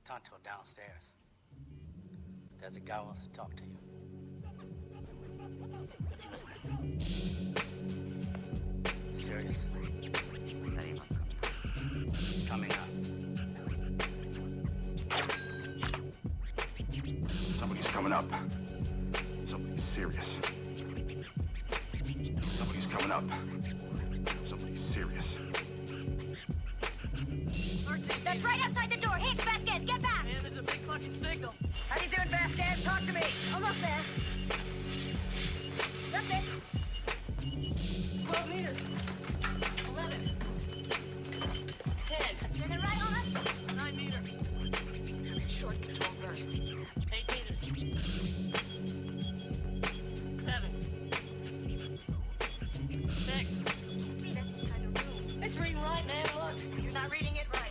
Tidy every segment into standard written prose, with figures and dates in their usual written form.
Tonto downstairs. There's a guy who wants to talk to you. What's he whispering? Serious? Let him up. Coming up. Somebody's coming up. Somebody's serious. Somebody's coming up. Somebody's serious. That's right outside the door. Hit, Vasquez, get back! Man, there's a big fucking signal. How you doing, Vasquez? Talk to me. Almost there. That's it. 12 meters. 11. 10. Then they're right on us. 9 meters. Short control bursts. 8 meters. 7. 6. That's inside the room. It's reading right, man. Look. You're not reading it right.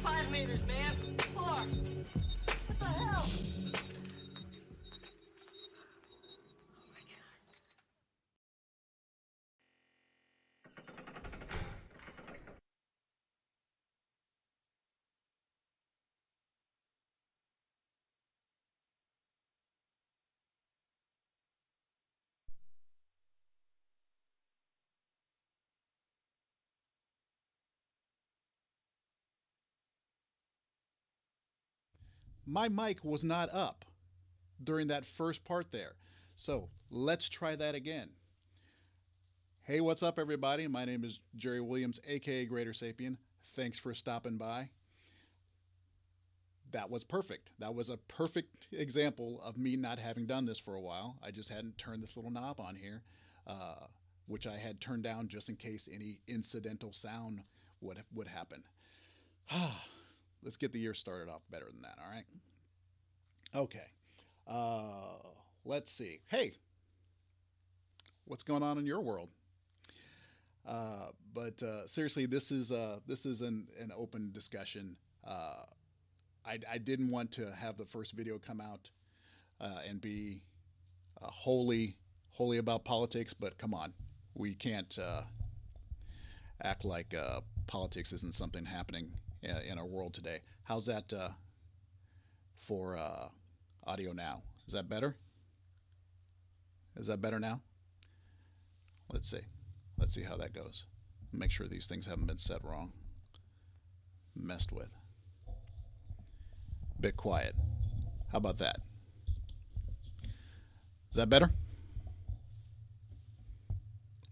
5 meters, man. 4. What the hell? My mic was not up during that first part there. So let's try that again. Hey, what's up, everybody? My name is Jerry Williams, aka Greater Sapien. Thanks for stopping by. That was perfect. That was a perfect example of me not having done this for a while. I just hadn't turned this little knob on here, which I had turned down just in case any incidental sound would happen. Let's get the year started off better than that, all right? Okay. Let's see. Hey, what's going on in your world? But seriously, this is an open discussion. I didn't want to have the first video come out and be wholly about politics, but come on, we can't act like politics isn't something happening in our world today. How's that for audio now? Is that better? Is that better now? Let's see. Let's see how that goes. Make sure these things haven't been set wrong. Messed with. Bit quiet. How about that? Is that better?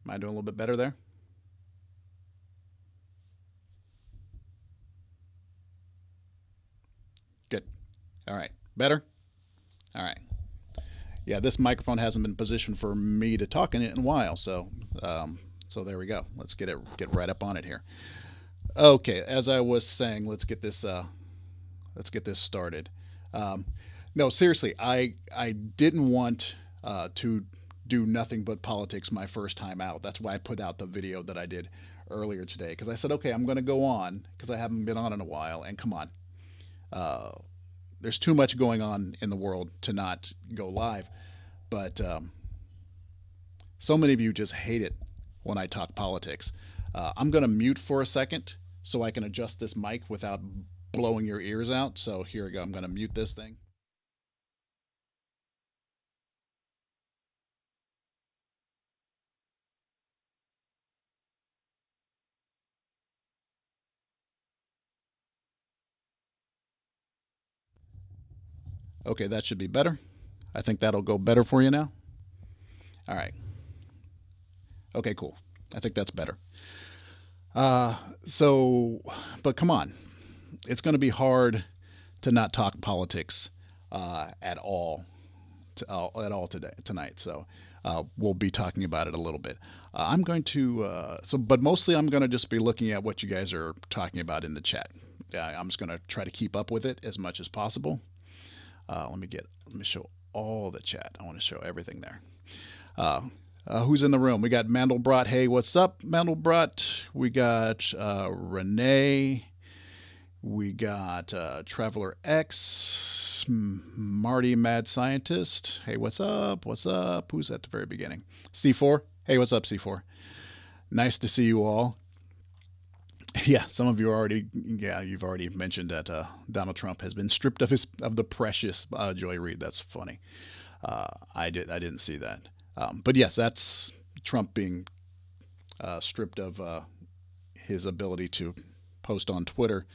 Am I doing a little bit better there? Good. All right. Better? All right. Yeah, this microphone hasn't been positioned for me to talk in it in a while, so there we go. Let's get right up on it here. Okay, as I was saying, let's get this started. No, seriously, I didn't want to do nothing but politics my first time out. That's why I put out the video that I did earlier today, because I said, okay, I'm going to go on because I haven't been on in a while, and come on. There's too much going on in the world to not go live. But so many of you just hate it when I talk politics. I'm going to mute for a second so I can adjust this mic without blowing your ears out. So here we go. I'm going to mute this thing. Okay, that should be better. I think that'll go better for you now. All right. Okay, cool. I think that's better. But come on. It's going to be hard to not talk politics at all tonight. So we'll be talking about it a little bit. I'm going to, but mostly I'm going to just be looking at what you guys are talking about in the chat. I'm just going to try to keep up with it as much as possible. Let me show all the chat. I want to show everything there. Who's in the room? We got Mandelbrot. Hey, what's up, Mandelbrot? We got Renee. We got Traveler X, Marty Mad Scientist. Hey, what's up? What's up? Who's at the very beginning? C4. Hey, what's up, C4? Nice to see you all. Yeah, some of you already, yeah, you've already mentioned that Donald Trump has been stripped of the precious. Joy Reid, that's funny. I didn't see that, but yes, that's Trump being stripped of his ability to post on Twitter,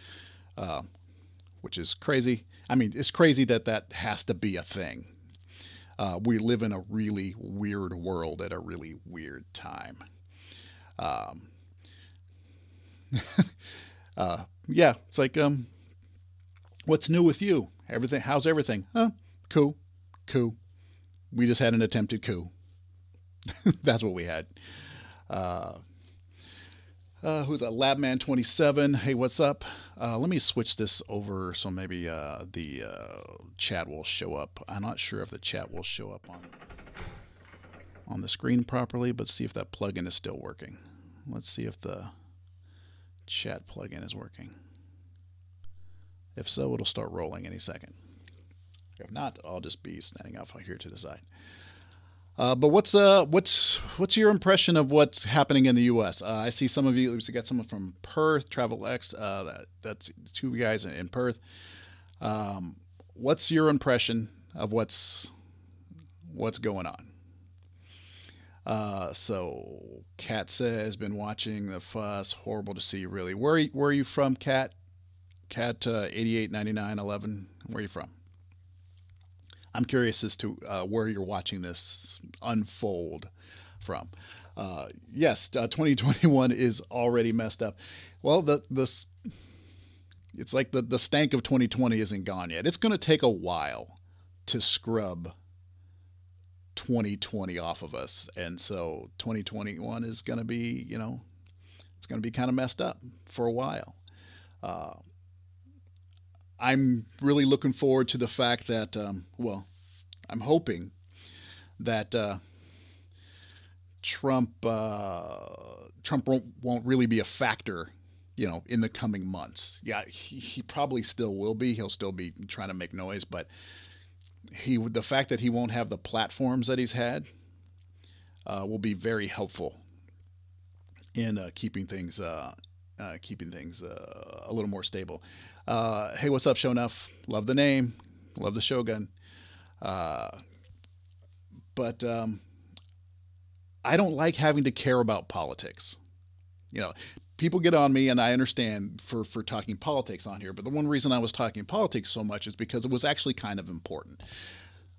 which is crazy. I mean, it's crazy that that has to be a thing. We live in a really weird world at a really weird time. Um, yeah, it's like, what's new with you? Everything? How's everything? Coup, coup. We just had an attempted coup. That's what we had. Uh, who's that? Labman27. Hey, what's up? Let me switch this over so maybe the chat will show up. I'm not sure if the chat will show up on the screen properly, but see if that plugin is still working. Let's see if the chat plugin is working. If so, it'll start rolling any second. If not, I'll just be standing off here to the side. But what's your impression of what's happening in the U.S.? I see some of you. We got someone from Perth, TravelX. That's two guys in Perth. What's your impression of what's going on? So Kat says, been watching the fuss. Horrible to see, really. Where are you from, Kat? Cat 889911. Where are you from? I'm curious as to where you're watching this unfold from. Yes, 2021 is already messed up. Well, it's like the stank of 2020 isn't gone yet. It's going to take a while to scrub 2020 off of us, and so 2021 is going to be, it's going to be kind of messed up for a while. I'm really looking forward to the fact that, I'm hoping that Trump won't really be a factor, in the coming months. Yeah, he probably still will be. He'll still be trying to make noise, but the fact that he won't have the platforms that he's had will be very helpful in keeping things a little more stable. Hey, what's up, Show Enough? Love the name, love the Shogun. But I don't like having to care about politics. People get on me, and I understand for talking politics on here. But the one reason I was talking politics so much is because it was actually kind of important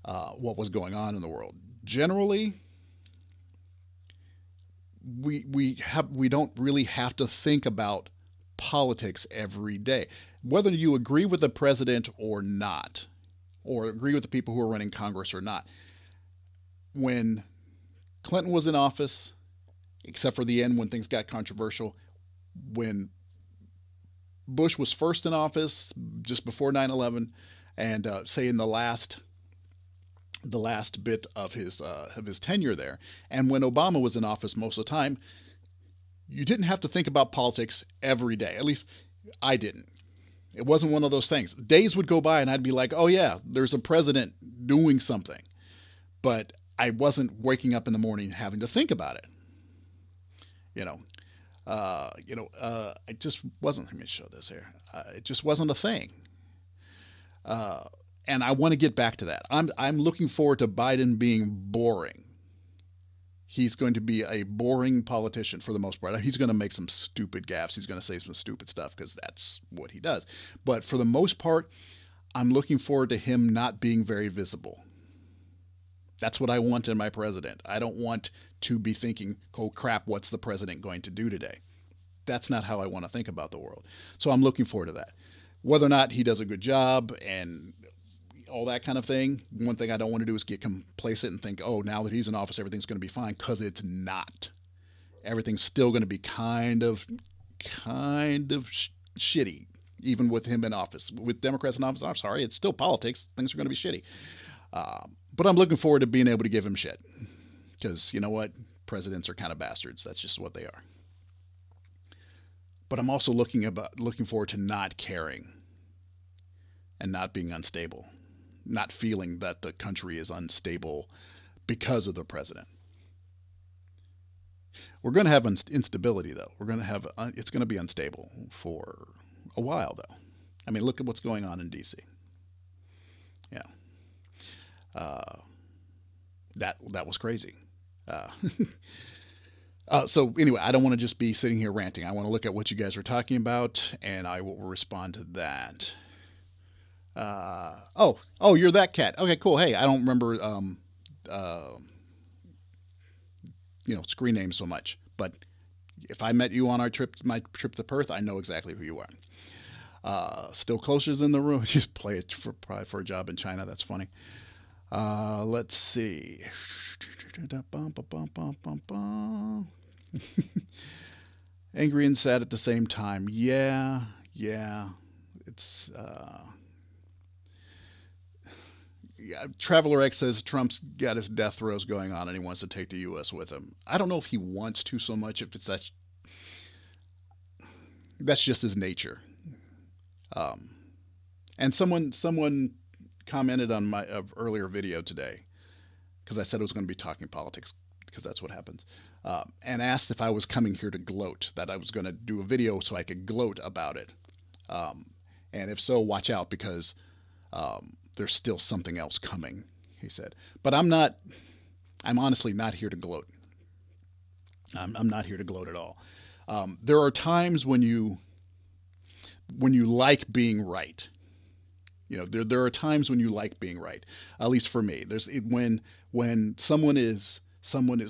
what was going on in the world. Generally, we don't really have to think about politics every day, whether you agree with the president or not, or agree with the people who are running Congress or not. When Clinton was in office, except for the end when things got controversial, when Bush was first in office, just before 9/11, and say in the last bit of his tenure there, and when Obama was in office most of the time, you didn't have to think about politics every day. At least I didn't. It wasn't one of those things. Days would go by and I'd be like, oh yeah, there's a president doing something. But I wasn't waking up in the morning having to think about it. It just wasn't, let me show this here. It just wasn't a thing. And I want to get back to that. I'm looking forward to Biden being boring. He's going to be a boring politician for the most part. He's going to make some stupid gaffes. He's going to say some stupid stuff because that's what he does. But for the most part, I'm looking forward to him not being very visible. That's what I want in my president. I don't want to be thinking, oh crap, what's the president going to do today? That's not how I want to think about the world. So I'm looking forward to that. Whether or not he does a good job and all that kind of thing, one thing I don't want to do is get complacent and think, oh, now that he's in office, everything's going to be fine, because it's not. Everything's still going to be kind of shitty, even with him in office. With Democrats in office, I'm sorry, it's still politics. Things are going to be shitty. But I'm looking forward to being able to give him shit, because you know what? Presidents are kind of bastards. That's just what they are. But I'm also looking forward to not caring and not being unstable, not feeling that the country is unstable because of the president. We're going to have instability, though. We're going to have it's going to be unstable for a while, though. I mean, look at what's going on in D.C. Yeah, that was crazy. Uh, so anyway, I don't want to just be sitting here ranting. I want to look at what you guys are talking about, and I will respond to that. Oh, you're that cat. Okay, cool. Hey, I don't remember screen names so much, but if I met you on my trip to Perth, I know exactly who you are. Still closer's in the room. Just play it probably for a job in China. That's funny. Let's see. Angry and sad at the same time. Yeah. It's Traveler X says Trump's got his death throes going on and he wants to take the U.S. with him. I don't know if he wants to so much. If it's that's just his nature. And someone commented on my earlier video today, because I said I was going to be talking politics, because that's what happens, and asked if I was coming here to gloat, that I was going to do a video so I could gloat about it. And if so, watch out, because there's still something else coming, he said. But I'm honestly not here to gloat. I'm not here to gloat at all. There are times when you like being right. There are times when you like being right. At least for me, when someone is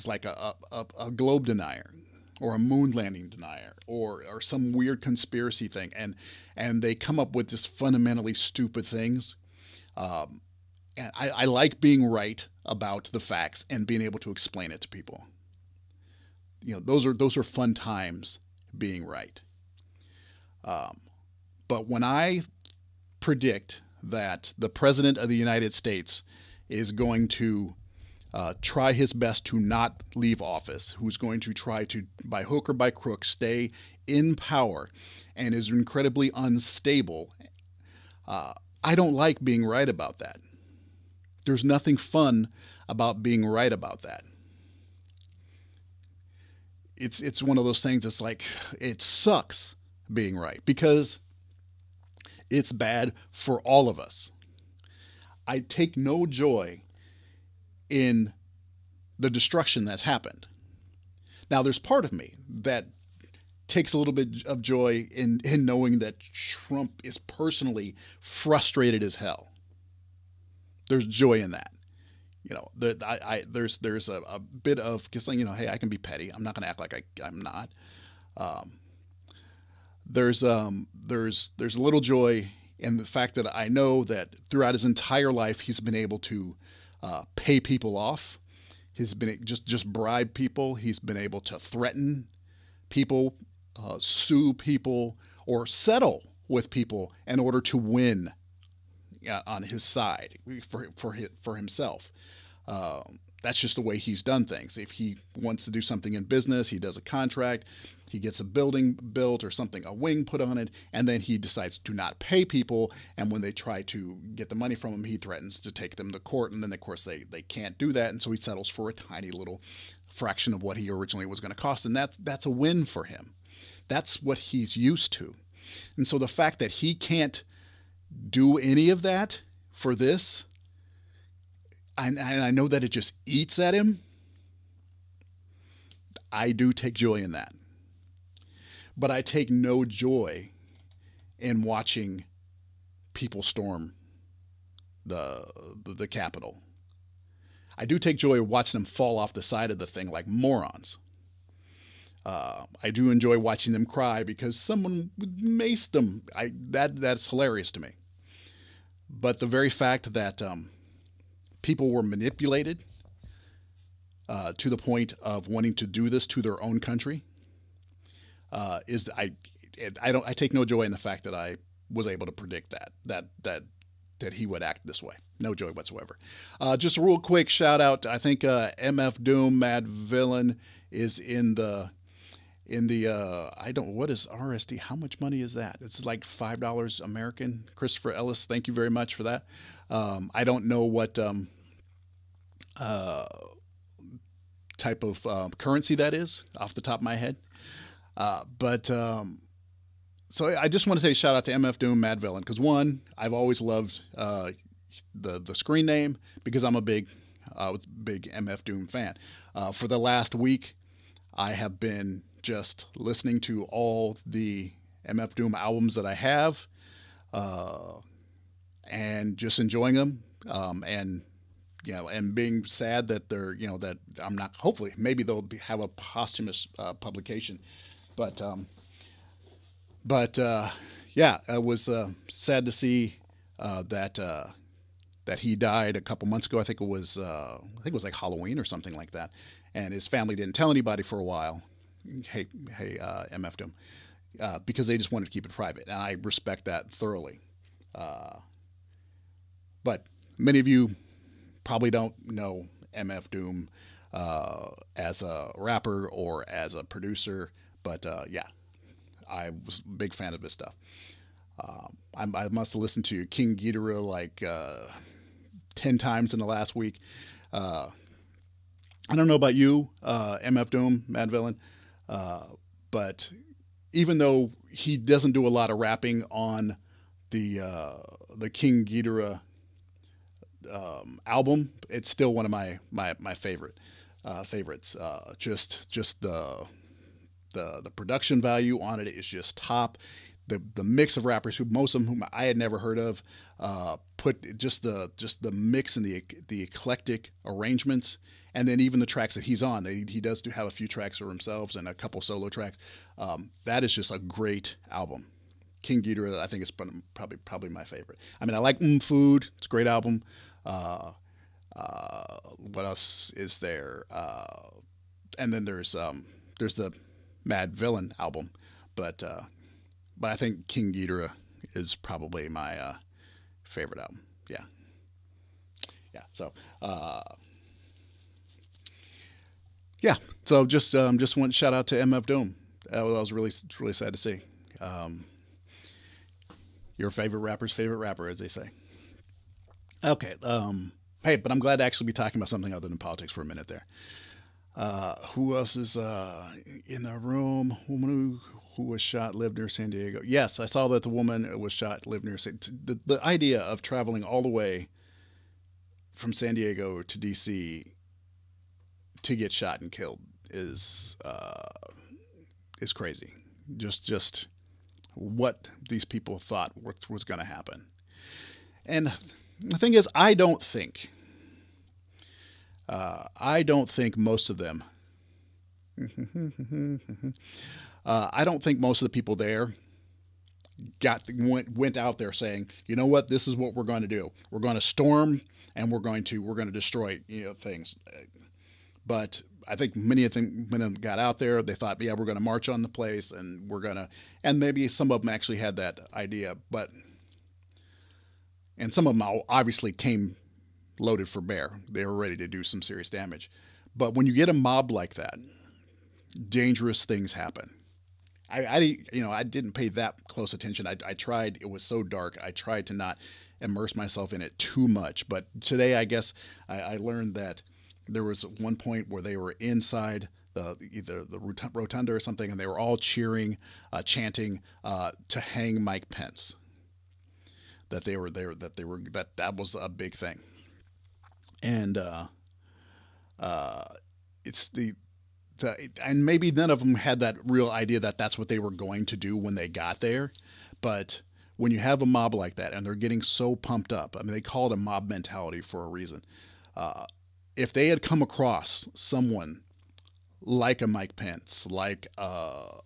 like a globe denier, or a moon landing denier, or some weird conspiracy thing, and they come up with just fundamentally stupid things. And I like being right about the facts and being able to explain it to people. Those are fun times, being right. But when I predict that the President of the United States is going to try his best to not leave office, who's going to try to, by hook or by crook, stay in power, and is incredibly unstable, I don't like being right about that. There's nothing fun about being right about that. It's one of those things that's like, it sucks being right, because it's bad for all of us. I take no joy in the destruction that's happened. Now, there's part of me that takes a little bit of joy in knowing that Trump is personally frustrated as hell. There's joy in that. There's a bit of, because hey, I can be petty. I'm not going to act like I'm not. There's a little joy in the fact that I know that throughout his entire life he's been able to pay people off. He's been just bribe people. He's been able to threaten people, sue people, or settle with people in order to win on his side for himself. That's just the way he's done things. If he wants to do something in business, he does a contract, he gets a building built or something, a wing put on it, and then he decides to not pay people. And when they try to get the money from him, he threatens to take them to court. And then, of course, they can't do that. And so he settles for a tiny little fraction of what he originally was going to cost. And that's a win for him. That's what he's used to. And so the fact that he can't do any of that for this, and I know that it just eats at him, I do take joy in that. But I take no joy in watching people storm the Capitol. I do take joy watching them fall off the side of the thing like morons. I do enjoy watching them cry because someone maced them. That's hilarious to me. But the very fact that people were manipulated to the point of wanting to do this to their own country I take no joy in the fact that I was able to predict that he would act this way. No joy whatsoever. Just a real quick shout out. I think MF Doom Mad Villain is in the what is RSD? How much money is that? It's like $5 American. Christopher Ellis, thank you very much for that. type of currency that is off the top of my head. But so I just want to say shout out to MF Doom, Mad Villain, because one, I've always loved the screen name because I'm a big MF Doom fan. For the last week, I have been just listening to all the MF Doom albums that I have, and just enjoying them, and and being sad that they're that I'm not. Hopefully, maybe they'll have a posthumous publication, but yeah, it was sad to see that that he died a couple months ago. I think it was like Halloween or something like that, and his family didn't tell anybody for a while. Hey, MF Doom, because they just wanted to keep it private, and I respect that thoroughly. But many of you probably don't know MF Doom as a rapper or as a producer, but yeah, I was a big fan of his stuff. I must have listened to King Ghidorah like 10 times in the last week. I don't know about you, MF Doom, Mad Villain, but even though he doesn't do a lot of rapping on the King Ghidorah album, it's still one of my favorites. Just the production value on it is just top. The mix of rappers who most of whom I had never heard of, put just the mix and the eclectic arrangements, and then even the tracks that he's on. He does have a few tracks for himself and a couple solo tracks. That is just a great album. King Ghidorah, I think, is probably my favorite. I mean, I like Food. It's a great album. What else is there? And then there's the Mad Villain album, but I think King Ghidorah is probably my favorite album. Yeah. So yeah. So just want to shout out to MF Doom. That was really sad to see. Your favorite rapper's favorite rapper, as they say. Okay. Hey, but I'm glad to actually be talking about something other than politics for a minute there. Who else is in the room? Woman who was shot lived near San Diego. Yes, I saw that the woman was shot lived near San Diego. The idea of traveling all the way from San Diego to D.C. to get shot and killed is crazy. Just what these people thought was going to happen. And the thing is, I don't think most of them. I don't think most of the people there went out there saying, you know what, this is what we're going to do. We're going to storm and we're going to destroy things. But I think many of them got out there. They thought, yeah, we're going to march on the place and and maybe some of them actually had that idea, and some of them obviously came loaded for bear. They were ready to do some serious damage. But when you get a mob like that, dangerous things happen. I didn't pay that close attention. I tried. It was so dark. I tried to not immerse myself in it too much. But today, I guess I learned that there was one point where they were inside either the rotunda or something, and they were all cheering, chanting to hang Mike Pence. That they were there. That was a big thing. And it's and maybe none of them had that real idea that that's what they were going to do when they got there. But when you have a mob like that and they're getting so pumped up, I mean, they call it a mob mentality for a reason. If they had come across someone like a Mike Pence, like a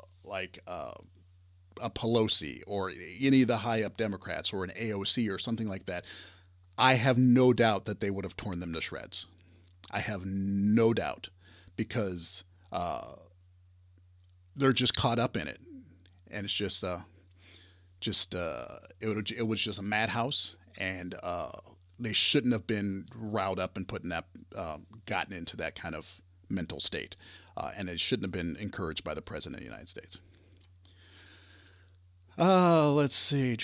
Pelosi, or any of the high up Democrats, or an AOC or something like that, I have no doubt that they would have torn them to shreds. I have no doubt, because they're just caught up in it, and it's just it was just a madhouse, and they shouldn't have been riled up and gotten into that kind of mental state, and it shouldn't have been encouraged by the President of the United States. Let's see.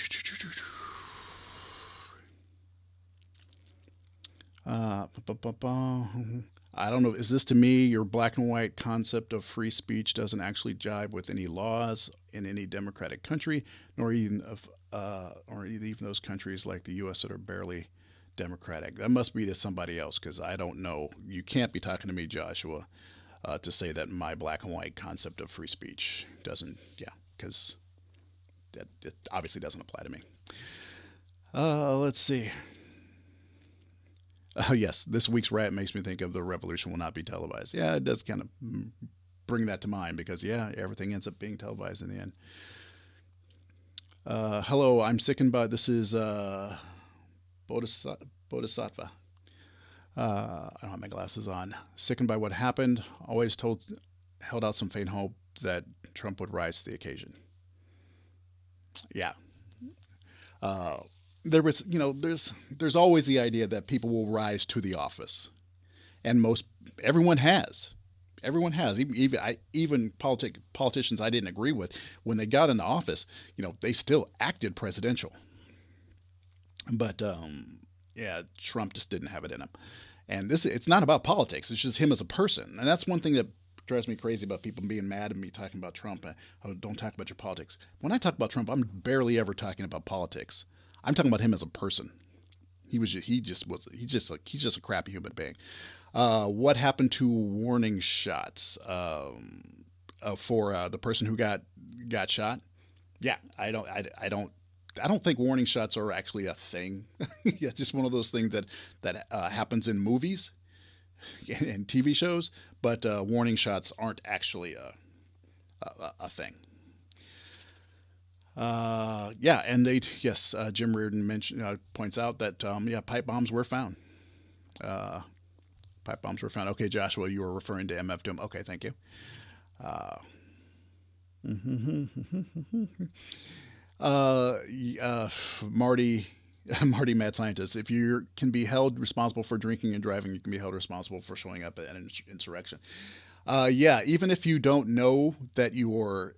I don't know. Is this to me your black and white concept of free speech doesn't actually jibe with any laws in any democratic country, nor even or even those countries like the U.S. that are barely democratic? That must be to somebody else because I don't know. You can't be talking to me, Joshua, to say that my black and white concept of free speech doesn't. Yeah, because that it obviously doesn't apply to me. Let's see. Yes, this week's riot makes me think of the revolution will not be televised. Yeah, it does kind of bring that to mind because, yeah, everything ends up being televised in the end. Hello, I'm sickened by this is Bodhisattva. I don't have my glasses on. Sickened by what happened. Always held out some faint hope that Trump would rise to the occasion. Yeah. There was, there's always the idea that people will rise to the office, and everyone has. Everyone has. Even politicians I didn't agree with, when they got into office, they still acted presidential. But yeah, Trump just didn't have it in him. And it's not about politics. It's just him as a person. And that's one thing that drives me crazy about people being mad at me talking about Trump. Oh, don't talk about your politics. When I talk about Trump, I'm barely ever talking about politics. I'm talking about him as a person. He's just a crappy human being. What happened to warning shots for the person who got shot? Yeah, I don't think warning shots are actually a thing. Yeah, just one of those things that happens in movies and TV shows, but warning shots aren't actually a thing. Yeah, and Jim Reardon points out that pipe bombs were found. Pipe bombs were found. Okay, Joshua, you were referring to MF Doom. Okay, thank you. Marty, Mad Scientist. If you can be held responsible for drinking and driving, you can be held responsible for showing up at an insurrection. Yeah, even if you don't know that you're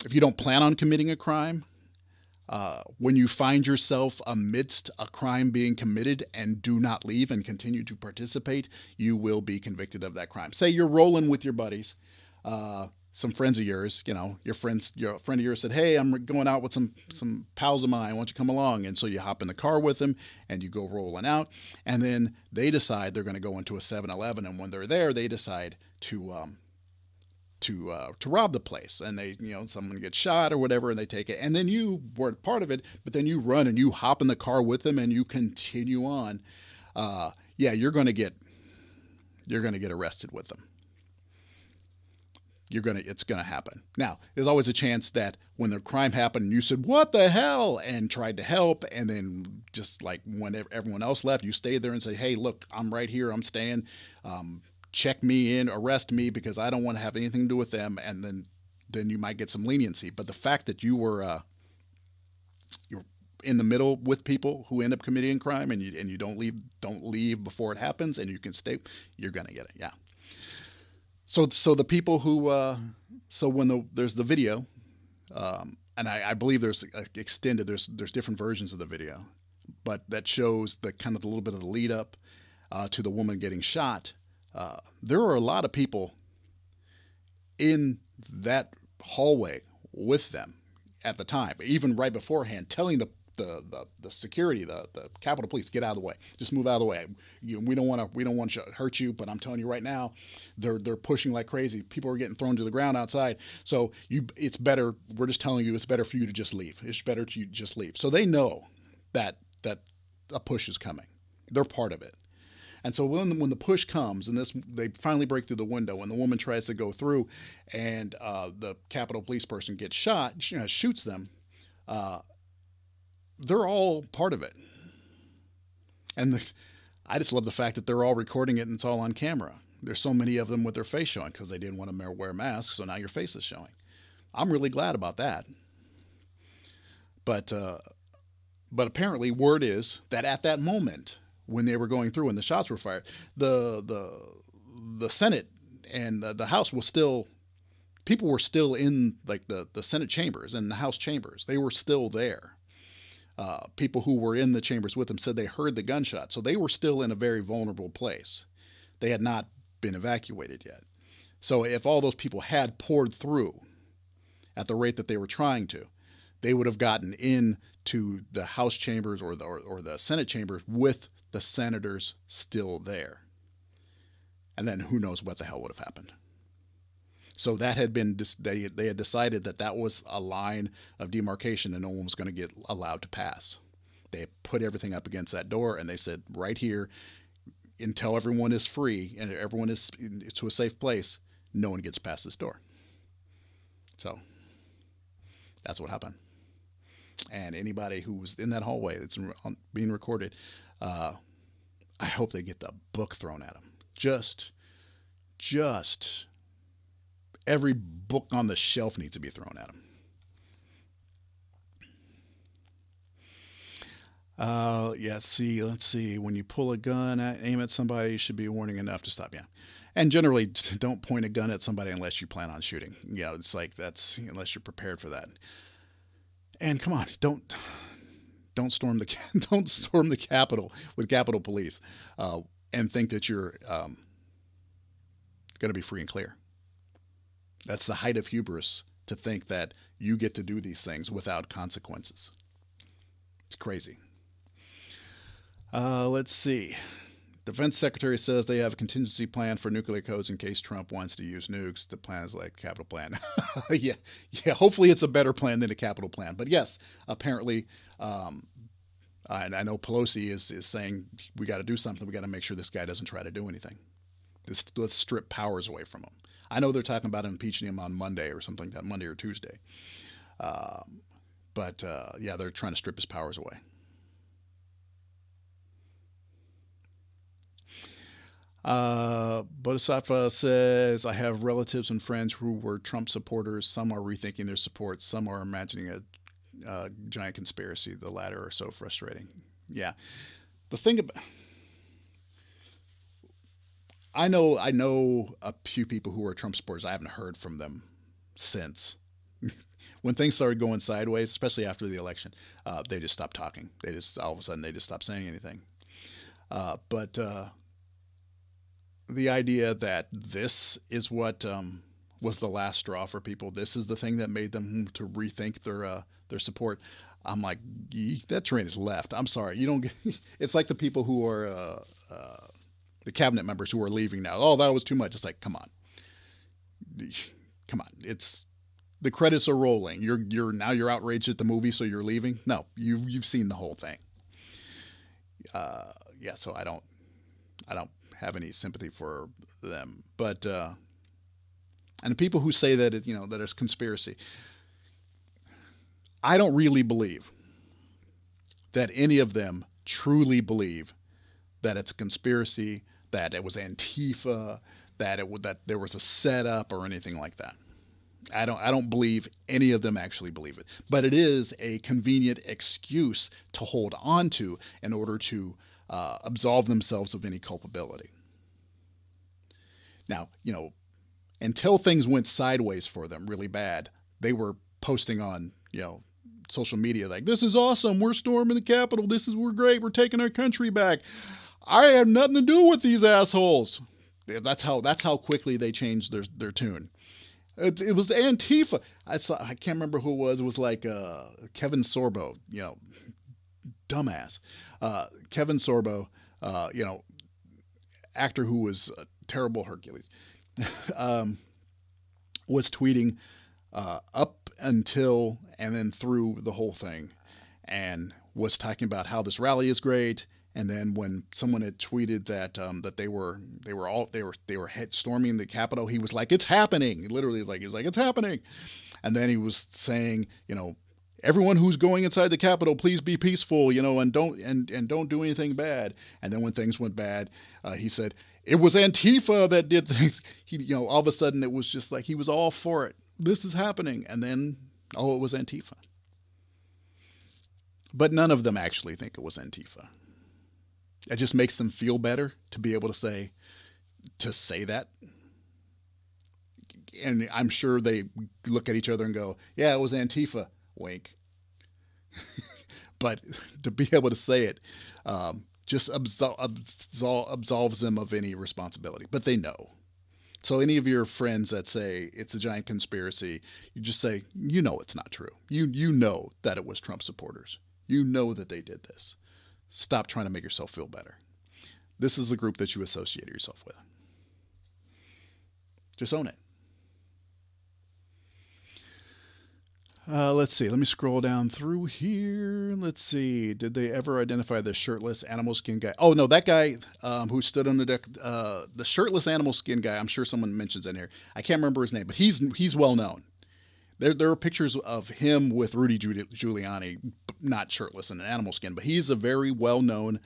if you don't plan on committing a crime, when you find yourself amidst a crime being committed and do not leave and continue to participate, you will be convicted of that crime. Say you're rolling with your buddies, some friends of yours, your friend of yours said, hey, I'm going out with some pals of mine. Why don't you come along? And so you hop in the car with them and you go rolling out. And then they decide they're going to go into a 7-Eleven. And when they're there, they decide to rob the place, and they, someone gets shot or whatever, and they take it, and then you weren't part of it, but then you run and you hop in the car with them and you continue on. Yeah, you're gonna get arrested with them. It's gonna happen. Now, there's always a chance that when the crime happened, you said, "What the hell?" and tried to help, and then just like when everyone else left, you stayed there and say, "Hey, look, I'm right here. I'm staying. Check me in, arrest me because I don't want to have anything to do with them," and then you might get some leniency. But the fact that you're in the middle with people who end up committing crime and you don't leave before it happens, and you can stay, you're gonna get it. Yeah. So the people who when there's the video, and I believe there's extended. There's different versions of the video, but that shows the kind of a little bit of the lead up to the woman getting shot. There are a lot of people in that hallway with them at the time, even right beforehand, telling the security, the Capitol Police, get out of the way, just move out of the way. We don't want to hurt you, but I'm telling you right now, they're pushing like crazy. People are getting thrown to the ground outside. So it's better. We're just telling you, it's better for you to just leave. It's better to just leave. So they know that a push is coming. They're part of it. And so when the push comes and they finally break through the window and the woman tries to go through and the Capitol Police person gets shot, shoots them, they're all part of it. And I just love the fact that they're all recording it and it's all on camera. There's so many of them with their face showing because they didn't want to wear masks, so now your face is showing. I'm really glad about that. But apparently word is that at that moment, when they were going through and the shots were fired, the Senate and the House was still, people were still in like the Senate chambers and the House chambers. They were still there. People who were in the chambers with them said they heard the gunshot. So they were still in a very vulnerable place. They had not been evacuated yet. So if all those people had poured through at the rate that they were trying to, they would have gotten into the House chambers or the Senate chambers with the senators still there. And then who knows what the hell would have happened. So that had been, they had decided that that was a line of demarcation and no one was going to get allowed to pass. They put everything up against that door and they said, right here, until everyone is free and everyone is to a safe place, no one gets past this door. So that's what happened. And anybody who was in that hallway, it's being recorded, I hope they get the book thrown at them. Just every book on the shelf needs to be thrown at them. Yeah, let's see. When you pull a gun, aim at somebody, you should be warning enough to stop. Yeah. And generally, don't point a gun at somebody unless you plan on shooting. Yeah, it's like that's unless you're prepared for that. And come on, don't storm the Capitol with Capitol Police and think that you're going to be free and clear. That's the height of hubris to think that you get to do these things without consequences. It's crazy. Let's see. Defense Secretary says they have a contingency plan for nuclear codes in case Trump wants to use nukes. The plan is like Capitol plan. yeah. Hopefully it's a better plan than a Capitol plan. But yes, apparently, and I know Pelosi is saying we got to do something. We got to make sure this guy doesn't try to do anything. Let's strip powers away from him. I know they're talking about impeaching him on Monday or something like that, Monday or Tuesday. But yeah, they're trying to strip his powers away. Bodhisattva says, I have relatives and friends who were Trump supporters. Some are rethinking their support. Some are imagining a giant conspiracy. The latter are so frustrating. Yeah. The thing about... I know a few people who are Trump supporters. I haven't heard from them since. When things started going sideways, especially after the election, they just stopped talking. All of a sudden, they just stopped saying anything. But the idea that this is what was the last straw for people, this is the thing that made them to rethink their support. I'm like, that train is left. I'm sorry. You don't get, it's like the people who are the cabinet members who are leaving now. Oh, that was too much. It's like, come on. It's the credits are rolling. You're outraged at the movie, so you're leaving. No, you've seen the whole thing. Yeah, so I don't have any sympathy for them. But and the people who say that that it's conspiracy, I don't really believe that any of them truly believe that it's a conspiracy, that it was Antifa, that there was a setup or anything like that. I don't believe any of them actually believe it. But it is a convenient excuse to hold on to in order to absolve themselves of any culpability. Now, until things went sideways for them really bad, they were posting on, social media like, this is awesome, we're storming the Capitol, we're great, we're taking our country back. I have nothing to do with these assholes. That's how quickly they changed their tune. It was the Antifa. I can't remember who it was. It was like Kevin Sorbo, dumbass. Kevin Sorbo, actor who was a terrible Hercules, was tweeting up until and then through the whole thing, and was talking about how this rally is great. And then when someone had tweeted that that they were storming the Capitol, he was like, "It's happening!" Literally, he was like, "It's happening!" And then he was saying, everyone who's going inside the Capitol, please be peaceful, and don't do anything bad. And then when things went bad, he said it was Antifa that did things. All of a sudden it was just like he was all for it. This is happening, and then it was Antifa. But none of them actually think it was Antifa. It just makes them feel better to be able to say that. And I'm sure they look at each other and go, yeah, it was Antifa, wink. But to be able to say it just absolves them of any responsibility. But they know. So any of your friends that say it's a giant conspiracy, you just say, you know it's not true. You know that it was Trump supporters. You know that they did this. Stop trying to make yourself feel better. This is the group that you associate yourself with. Just own it. Let's see. Let me scroll down through here. Let's see. Did they ever identify the shirtless animal skin guy? Oh, no, that guy who stood on the deck, the shirtless animal skin guy, I'm sure someone mentions in here. I can't remember his name, but he's well known. There are pictures of him with Rudy Giuliani, not shirtless in an animal skin, but he's a very well known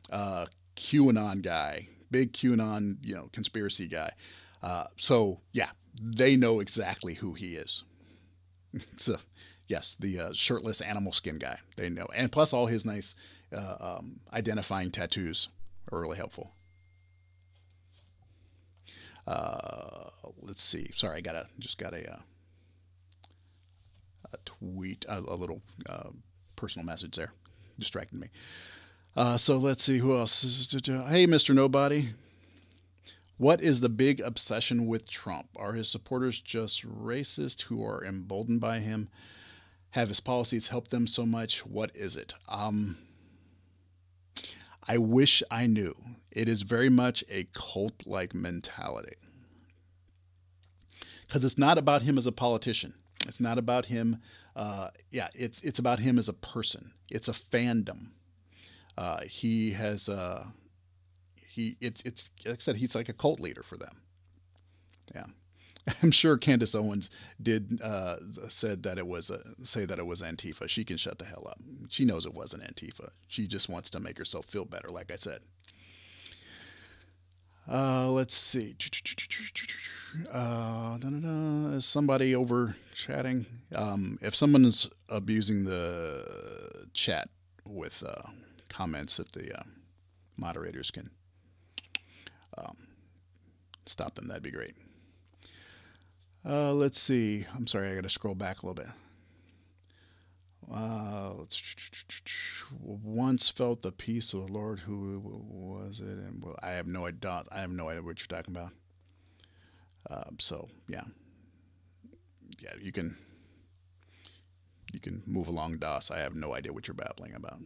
QAnon guy, big QAnon, conspiracy guy. So yeah, they know exactly who he is. So yes, the shirtless animal skin guy, they know. And plus all his nice identifying tattoos are really helpful. Let's see. Sorry, I just got a tweet, a little personal message there. Distracted me. So let's see who else. Hey, Mr. Nobody. What is the big obsession with Trump? Are his supporters just racist who are emboldened by him? Have his policies helped them so much? What is it? I wish I knew. It is very much a cult-like mentality. Because it's not about him as a politician. It's not about him. It's about him as a person. It's a fandom. He has it's like I said, he's like a cult leader for them. Yeah, I'm sure Candace Owens did say that it was Antifa. She can shut the hell up. She knows it wasn't Antifa. She just wants to make herself feel better, like I said. Let's see. Is somebody over chatting? If someone is abusing the chat with comments, if the moderators can stop them, that'd be great. Let's see. I'm sorry, I got to scroll back a little bit. Once felt the peace of the Lord. Who was it? And I have no idea. I have no idea what you're talking about. So yeah, you can move along, DOS. I have no idea what you're babbling about.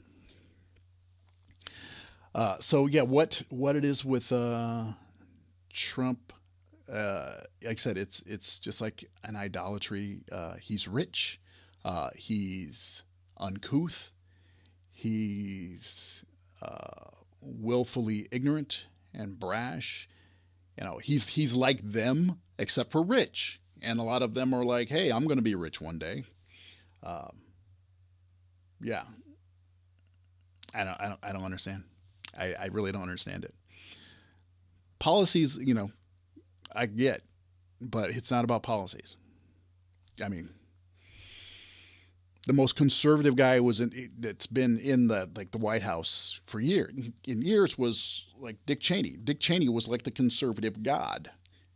So yeah, what it is with Trump? Like I said, it's just like an idolatry. He's rich. He's uncouth. He's willfully ignorant and brash. He's like them, except for rich. And a lot of them are like, hey, I'm going to be rich one day. Yeah. I don't understand. I really don't understand it. Policies, I get, but it's not about policies. I mean, the most conservative guy that's been in the White House for years was like Dick Cheney. Dick Cheney was like the conservative god,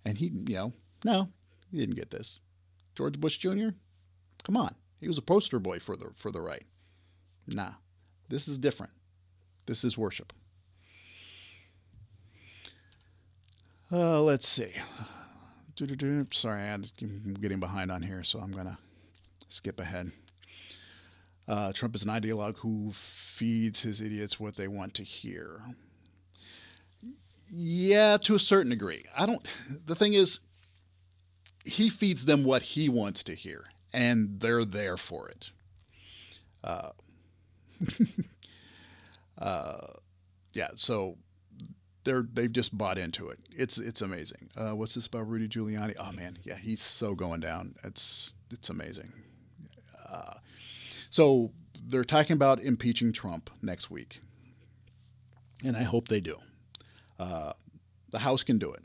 and he didn't get this. George Bush Jr. Come on, he was a poster boy for the right. Nah, this is different. This is worship. Let's see. Sorry, I'm getting behind on here, so I'm gonna skip ahead. Trump is an ideologue who feeds his idiots what they want to hear. Yeah, to a certain degree. The thing is, he feeds them what he wants to hear, and they're there for it. Yeah, so they've just bought into it. It's amazing. What's this about Rudy Giuliani? Oh man, yeah, he's so going down. It's amazing. So they're talking about impeaching Trump next week, and I hope they do. The House can do it.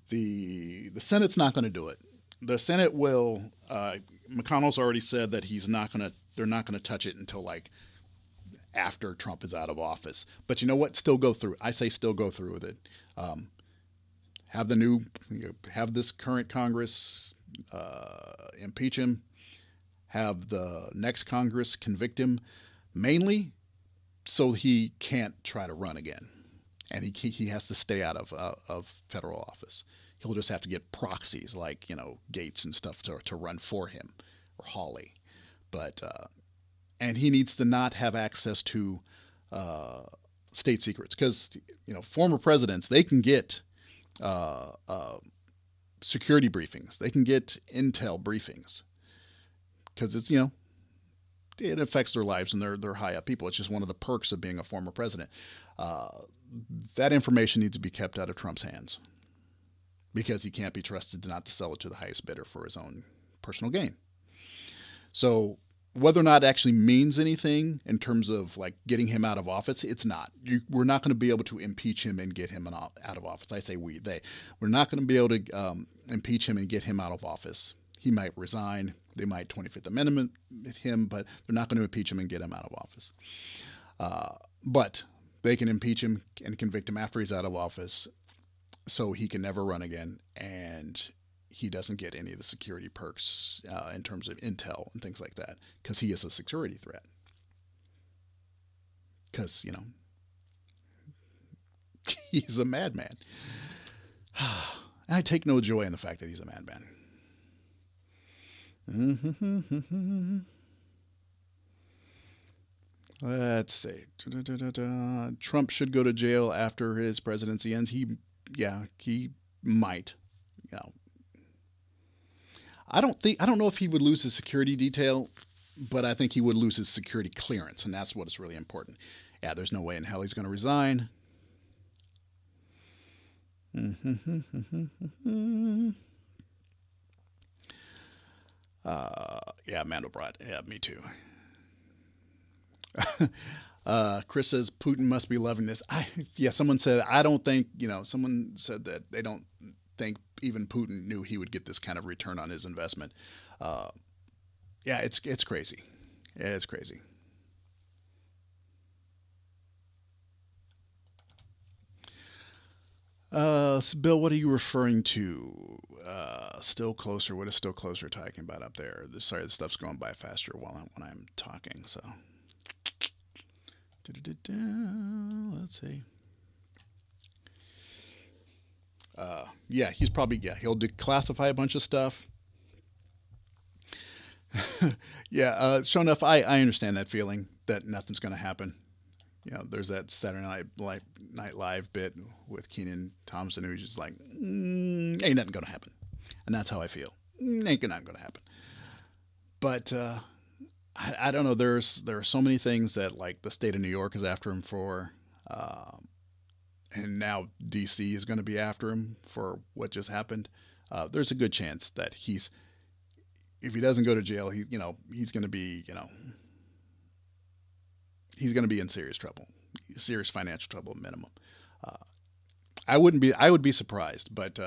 The Senate's not going to do it. The Senate will. McConnell's already said that they're not going to touch it until like after Trump is out of office. But you know what? Still go through. I say still go through with it. Have this current Congress impeach him. Have the next Congress convict him, mainly so he can't try to run again, and he has to stay out of federal office. He'll just have to get proxies like Gates and stuff to run for him, or Hawley, but and he needs to not have access to state secrets, because former presidents, they can get security briefings, they can get intel briefings, because it's it affects their lives, and they're high up people. It's just one of the perks of being a former president. That information needs to be kept out of Trump's hands, because he can't be trusted not to sell it to the highest bidder for his own personal gain. So whether or not it actually means anything in terms of like getting him out of office, it's not. We're not going to be able to impeach him and get him out of office. I say we're not going to be able to impeach him and get him out of office. He might resign. They might 25th Amendment him, but they're not going to impeach him and get him out of office. But they can impeach him and convict him after he's out of office, so he can never run again, and he doesn't get any of the security perks in terms of intel and things like that, because he is a security threat. Because, he's a madman. I take no joy in the fact that he's a madman. Let's see. Trump should go to jail after his presidency ends. He might. I don't know if he would lose his security detail, but I think he would lose his security clearance, and that's what is really important. Yeah, there's no way in hell he's going to resign. Yeah, Mandelbrot. Yeah, me too. Chris says Putin must be loving this. Someone said, I don't think, someone said that they don't think even Putin knew he would get this kind of return on his investment. It's crazy. It's crazy. Bill, what are you referring to? Still closer. What is still closer talking about up there? Sorry, the stuff's going by faster when I'm talking. So, let's see. He's probably he'll declassify a bunch of stuff. Sure enough, I understand that feeling that nothing's going to happen. There's that Saturday Night Live bit with Kenan Thompson, who's just like, ain't nothing going to happen. And that's how I feel. Ain't nothing going to happen. But I don't know. There are so many things that like the state of New York is after him for, and now D.C. is going to be after him for what just happened. There's a good chance that if he doesn't go to jail, he's going to be, he's going to be in serious trouble, serious financial trouble minimum. I would be surprised, but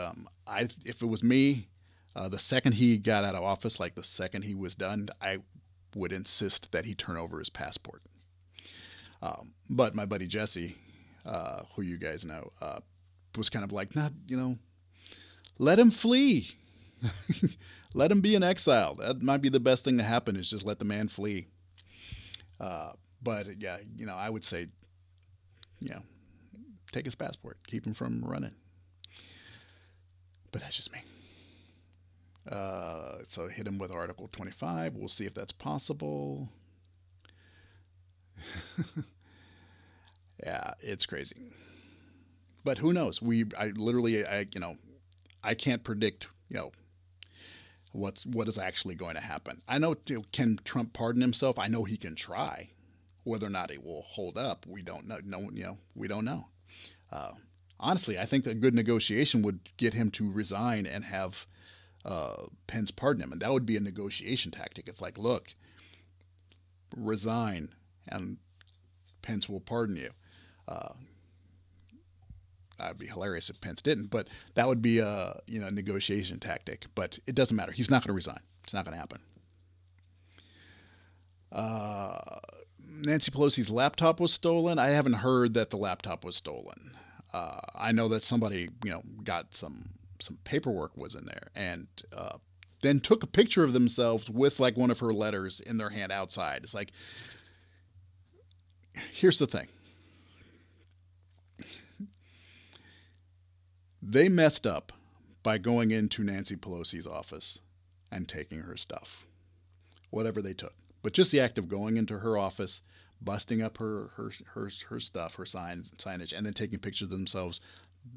if it was me, the second he got out of office, like the second he was done, I would insist that he turn over his passport. But my buddy Jesse, who you guys know, was kind of like, let him flee. Let him be in exile. That might be the best thing to happen, is just let the man flee. But I would say, take his passport, keep him from running. But that's just me. So hit him with Article 25. We'll see if that's possible. Yeah, it's crazy. But who knows? I can't predict, what is actually going to happen. I know, can Trump pardon himself? I know he can try. Whether or not it will hold up, we don't know. We don't know. Honestly, I think a good negotiation would get him to resign and have Pence pardon him, and that would be a negotiation tactic. It's like, look, resign, and Pence will pardon you. That'd be hilarious if Pence didn't, but that would be a negotiation tactic. But it doesn't matter. He's not going to resign. It's not going to happen. Nancy Pelosi's laptop was stolen. I haven't heard that the laptop was stolen. I know that somebody, got some paperwork was in there, and then took a picture of themselves with like one of her letters in their hand outside. It's like, here's the thing. They messed up by going into Nancy Pelosi's office and taking her stuff, whatever they took. But just the act of going into her office, busting up her stuff, her signage, and then taking pictures of themselves,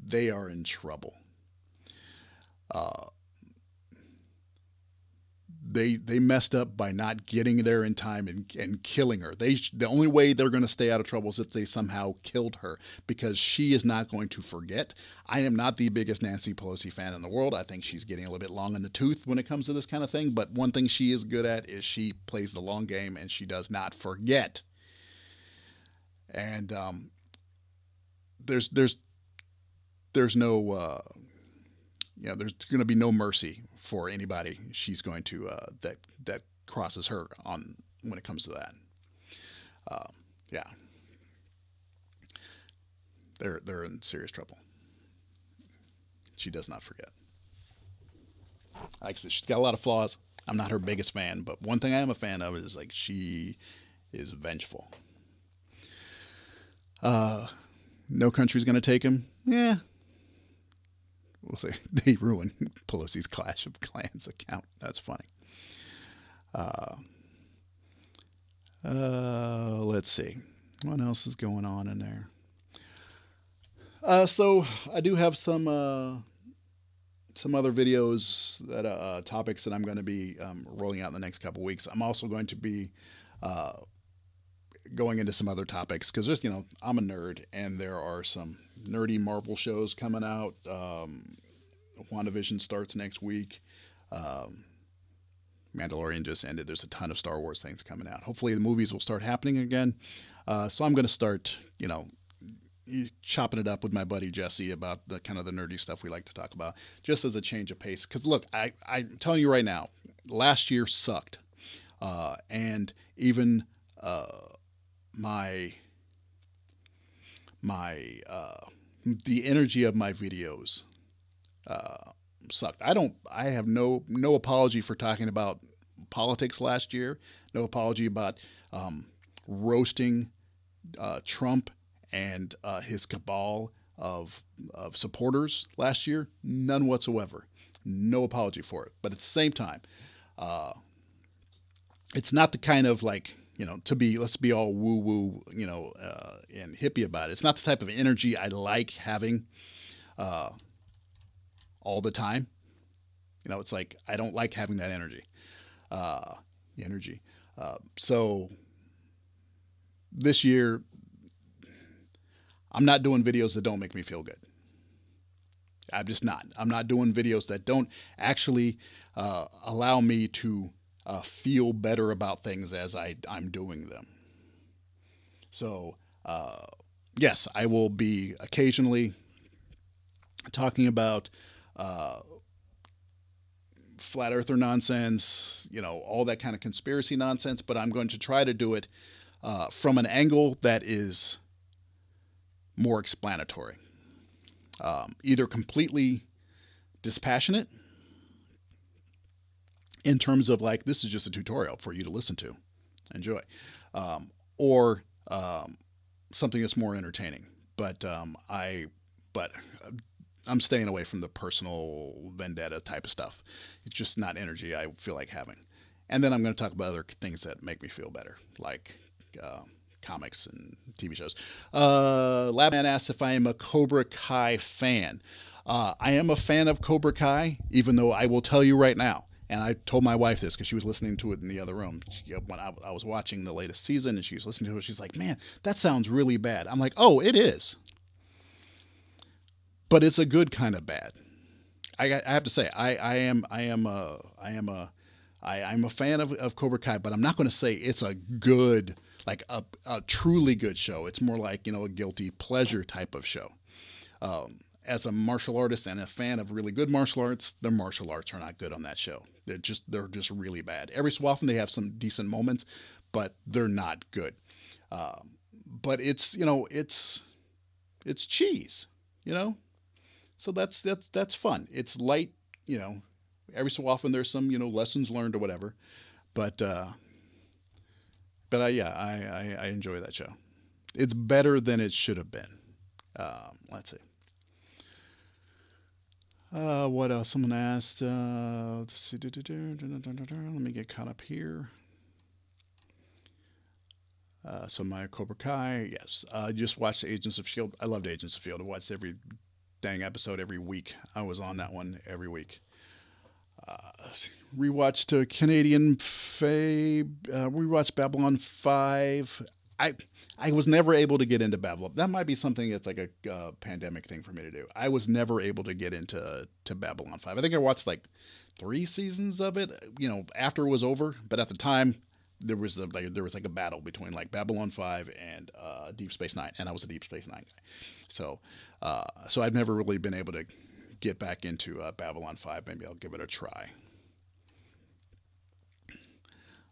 they are in trouble. They messed up by not getting there in time and killing her. The only way they're going to stay out of trouble is if they somehow killed her, because she is not going to forget. I am not the biggest Nancy Pelosi fan in the world. I think she's getting a little bit long in the tooth when it comes to this kind of thing. But one thing she is good at is she plays the long game and she does not forget. And there's no there's going to be no mercy for anybody she's going to that crosses her on when it comes to that. Yeah, they're in serious trouble. She does not forget. Like I said, she's got a lot of flaws. I'm not her biggest fan, but one thing I am a fan of is like she is vengeful. No country's going to take him. Yeah. We'll say they ruined Pelosi's Clash of Clans account. That's funny. Let's see. What else is going on in there? So I do have some other videos that topics that I'm going to be rolling out in the next couple weeks. I'm also going to be going into some other topics because there's, I'm a nerd and there are some nerdy Marvel shows coming out. WandaVision starts next week. Mandalorian just ended. There's a ton of Star Wars things coming out. Hopefully the movies will start happening again. So I'm going to start, chopping it up with my buddy Jesse about the kind of the nerdy stuff we like to talk about, just as a change of pace. Because look, I'm telling you right now, last year sucked, and even the energy of my videos sucked. I have no apology for talking about politics last year. No apology about roasting Trump and his cabal of supporters last year. None whatsoever. No apology for it. But at the same time, it's not the kind of let's be all woo woo, and hippie about it. It's not the type of energy I like having all the time. It's like I don't like having that energy. So this year, I'm not doing videos that don't make me feel good. I'm just not. I'm not doing videos that don't actually allow me to feel better about things as I'm doing them. So, yes, I will be occasionally talking about flat earther nonsense, all that kind of conspiracy nonsense, but I'm going to try to do it from an angle that is more explanatory. Either completely dispassionate in terms of like, this is just a tutorial for you to listen to, enjoy, or something that's more entertaining. But I'm staying away from the personal vendetta type of stuff. It's just not energy I feel like having. And then I'm going to talk about other things that make me feel better, like comics and TV shows. Labman asks if I am a Cobra Kai fan. I am a fan of Cobra Kai, even though I will tell you right now, and I told my wife this because she was listening to it in the other room. When I was watching the latest season and she was listening to it, she's like, man, that sounds really bad. I'm like, oh, it is. But it's a good kind of bad. I have to say, I'm a fan of Cobra Kai, but I'm not going to say it's a good, like a truly good show. It's more like, a guilty pleasure type of show. As a martial artist and a fan of really good martial arts, their martial arts are not good on that show. They're just really bad. Every so often they have some decent moments, but they're not good. But it's cheese, So that's fun. It's light, every so often there's some, lessons learned or whatever. But I enjoy that show. it's better than it should have been. Let's see. What else? Someone asked. Let's see. Let me get caught up here. So my Cobra Kai, yes. Just watched Agents of S.H.I.E.L.D. I loved Agents of S.H.I.E.L.D. I watched every dang episode every week. I was on that one every week. Rewatched Canadian Fae. Rewatched Babylon 5. I was never able to get into Babylon. That might be something that's like a pandemic thing for me to do. I was never able to get into Babylon 5. I think I watched like 3 seasons of it, after it was over. But at the time, there was a battle between like Babylon 5 and Deep Space Nine, and I was a Deep Space Nine guy. So I've never really been able to get back into Babylon 5. Maybe I'll give it a try.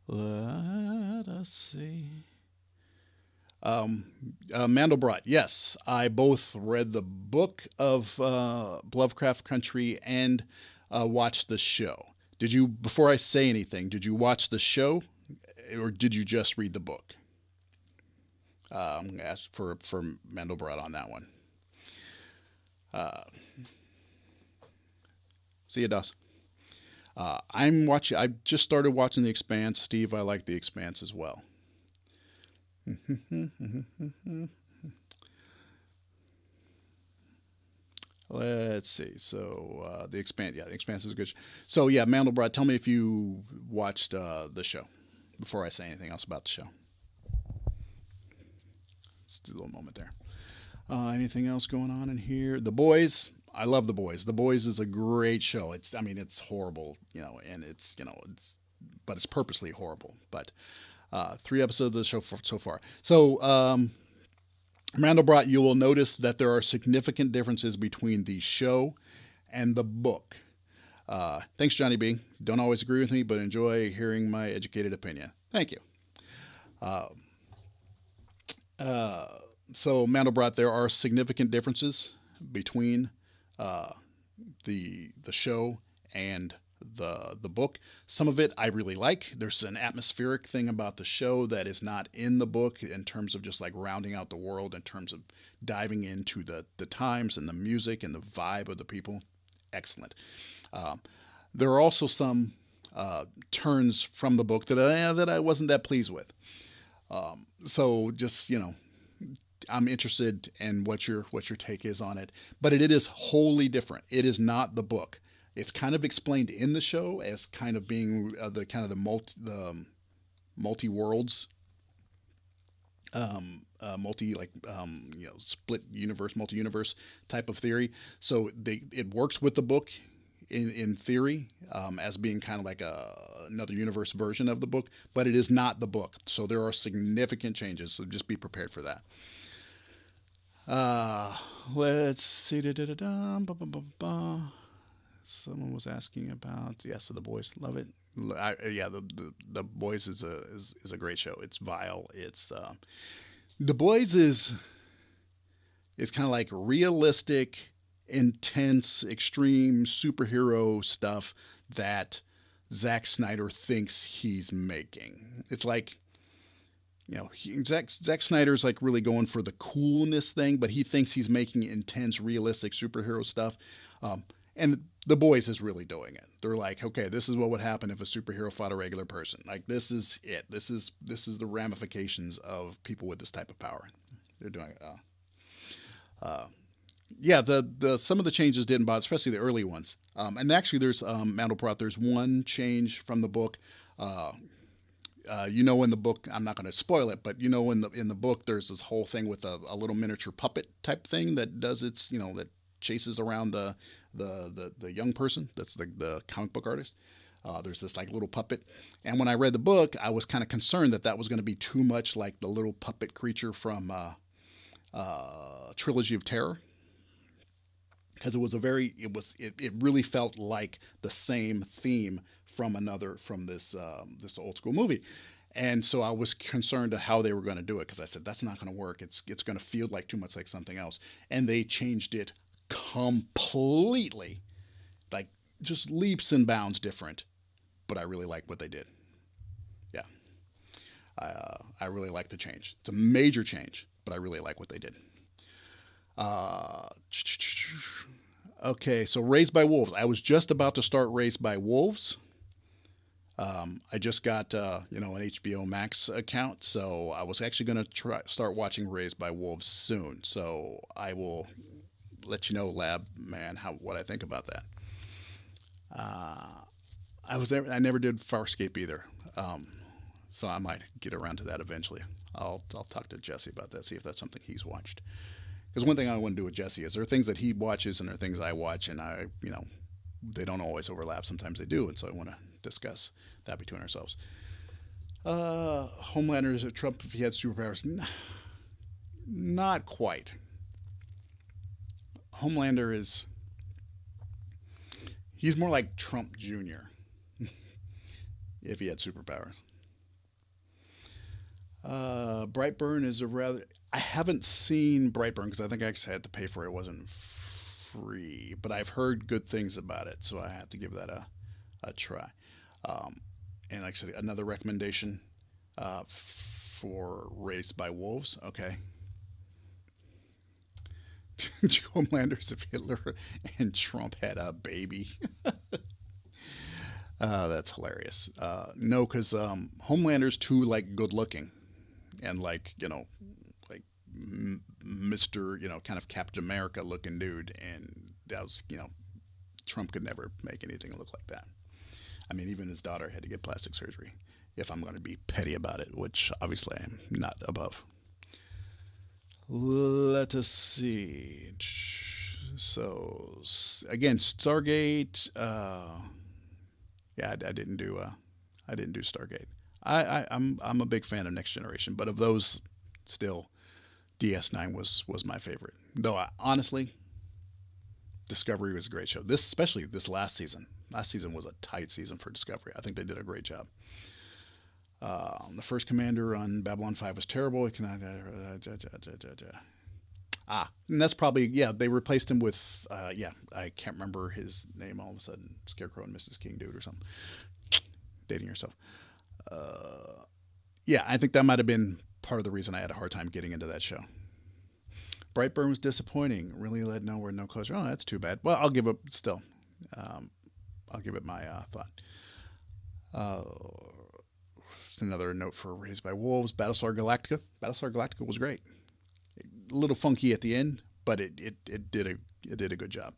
Let us see. Mandelbrot, yes, I both read the book of Lovecraft Country and watched the show. Before I say anything, did you watch the show, or did you just read the book? I'm going to ask for Mandelbrot on that one. See you, Doss. I just started watching The Expanse. Steve, I like The Expanse as well. Let's see. So The Expanse, The Expanse is a good show. So yeah, Mandelbrot, tell me if you watched the show before I say anything else about the show. Just a little moment there. Anything else going on in here? The Boys. I love The Boys. The Boys is a great show. It's horrible, and but it's purposely horrible. But 3 episodes of the show so far. So, Mandelbrot, you will notice that there are significant differences between the show and the book. Thanks, Johnny B. Don't always agree with me, but enjoy hearing my educated opinion. Thank you. So, Mandelbrot, there are significant differences between the show and the book. Some of it I really like. There's an atmospheric thing about the show that is not in the book, in terms of just like rounding out the world, in terms of diving into the times and the music and the vibe of the people. Excellent. There are also some turns from the book that I wasn't that pleased with. So just, I'm interested in what your take is on it. But it is wholly different. It is not the book. It's kind of explained in the show as kind of being the multi worlds, split universe, multi universe type of theory. So it works with the book in theory, as being kind of like another universe version of the book, but it is not the book. So there are significant changes. So just be prepared for that. Let's see. Someone was asking about, so The Boys, love it. The Boys is a great show. It's vile. It's The Boys is kind of like realistic, intense, extreme superhero stuff that Zack Snyder thinks he's making. It's like, Zack Snyder's like really going for the coolness thing, but he thinks he's making intense, realistic superhero stuff. And The Boys is really doing it. They're like, okay, this is what would happen if a superhero fought a regular person. Like, this is it. This is the ramifications of people with this type of power. They're doing it. The some of the changes didn't bother, especially the early ones. And actually, there's Mandelbrot. There's one change from the book. In the book, I'm not going to spoil it, but in the book, there's this whole thing with a little miniature puppet type thing that does its, that chases around the young person. That's the comic book artist. There's this like little puppet, and when I read the book, I was kind of concerned that was going to be too much like the little puppet creature from Trilogy of Terror, because it really felt like the same theme from this old school movie. And so I was concerned to how they were going to do it, because I said, that's not going to work. It's going to feel like too much like something else. And they changed it completely, like just leaps and bounds different. But I really like what they did. Yeah. I really like the change. It's a major change. but I really like what they did. Okay, so Raised by Wolves. I was just about to start Raised by Wolves. I just got an HBO Max account, so I was actually going to start watching Raised by Wolves soon. So I will let you know, Lab Man, what I think about that. I never did Farscape either, so I might get around to that eventually. I'll talk to Jesse about that, see if that's something he's watched. Because one thing I want to do with Jesse is there are things that he watches and there are things I watch, and they don't always overlap. Sometimes they do, and so I want to discuss that between ourselves. Homelander is Trump if he had superpowers. Not quite. Homelander he's more like Trump Jr. if he had superpowers. Brightburn is I haven't seen Brightburn because I think I actually had to pay for it. It wasn't free, but I've heard good things about it, so I have to give that a try. And like I said, another recommendation for Raised by Wolves. Okay. Homelander's if Hitler and Trump had a baby. That's hilarious. No, because Homelander's too good looking, and Mr. Kind of Captain America looking dude, and that was Trump could never make anything look like that. I mean, even his daughter had to get plastic surgery. If I'm going to be petty about it, which obviously I'm not above. Let us see. So again, Stargate. Yeah, I didn't do Stargate. I'm a big fan of Next Generation, but of those, still, DS9 was my favorite. Though honestly, Discovery was a great show. Especially this last season. Last season was a tight season for Discovery. I think they did a great job. The first commander on Babylon 5 was terrible. And that's probably, they replaced him with, I can't remember his name all of a sudden. Scarecrow and Mrs. King dude or something. Dating yourself. I think that might have been part of the reason I had a hard time getting into that show. Brightburn was disappointing. Really led nowhere, no closure. Oh, that's too bad. Well, I'll give it still. I'll give it my thought. Another note for Raised by Wolves. Battlestar Galactica. Battlestar Galactica was great. A little funky at the end, but it did a good job.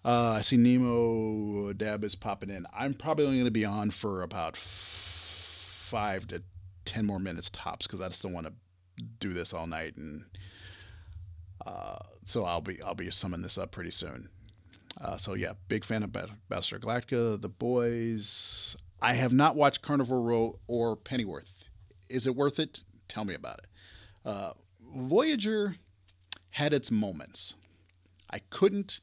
I see Nemo Dab is popping in. I'm probably only going to be on for about 5 to 10 more minutes tops because I just don't want to do this all night, and so I'll be summing this up pretty soon. Big fan of Battlestar Galactica. The Boys. I have not watched Carnival Row or Pennyworth. Is it worth it? Tell me about it. Voyager had its moments. I couldn't.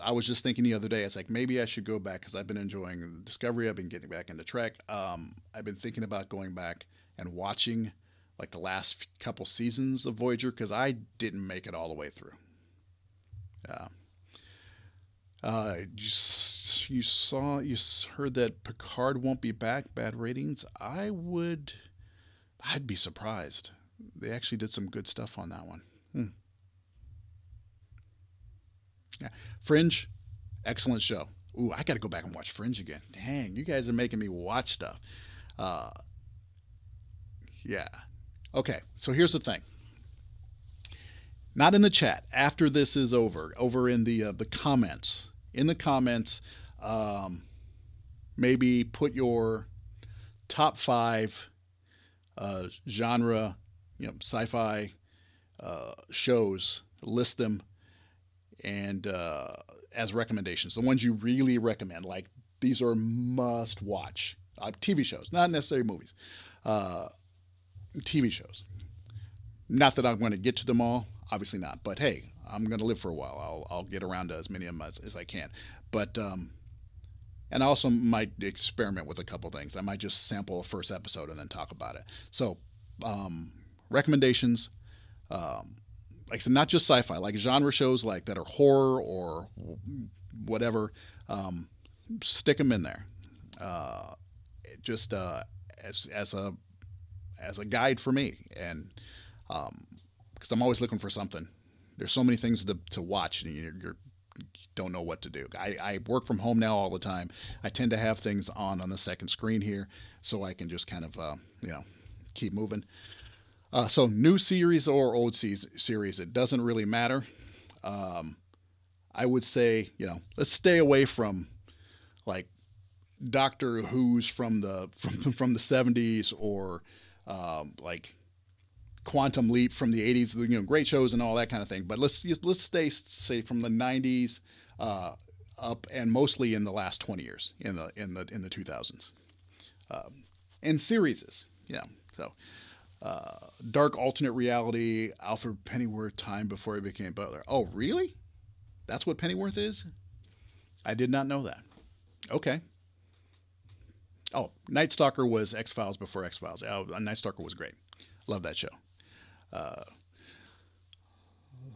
I was just thinking the other day, it's like maybe I should go back because I've been enjoying Discovery. I've been getting back into Trek. I've been thinking about going back and watching the last couple seasons of Voyager because I didn't make it all the way through. You heard that Picard won't be back. Bad ratings. I'd be surprised. They actually did some good stuff on that one. Yeah, Fringe, excellent show. Ooh, I got to go back and watch Fringe again. Dang, you guys are making me watch stuff. Yeah. Okay, so here's the thing. Not in the chat. After this is over in the comments. In the comments, maybe put your top 5 genre, sci-fi shows. List them, and as recommendations, the ones you really recommend. Like these are must-watch TV shows, not necessarily movies. TV shows. Not that I'm going to get to them all. Obviously not, but hey, I'm going to live for a while. I'll get around to as many of them as I can. But and I also might experiment with a couple things. I might just sample a first episode and then talk about it. So recommendations, like I said, not just sci-fi, like genre shows like that are horror or whatever. Stick them in there. Just as as a guide for me, and because I'm always looking for something. There's so many things to watch, and you don't know what to do. I work from home now all the time. I tend to have things on the second screen here, so I can just kind of keep moving. So new series or old series, it doesn't really matter. I would say, let's stay away from like Doctor Who's from the 70s, or like Quantum Leap from the 80s. Great shows and all that kind of thing. But let's stay, say, from the 90s up, and mostly in the last 20 years, in the 2000s. And series, so. Dark alternate reality, Alfred Pennyworth time before he became Butler. Oh, really? That's what Pennyworth is? I did not know that. Okay. Oh, Night Stalker was X-Files before X-Files. Night Stalker was great. Love that show.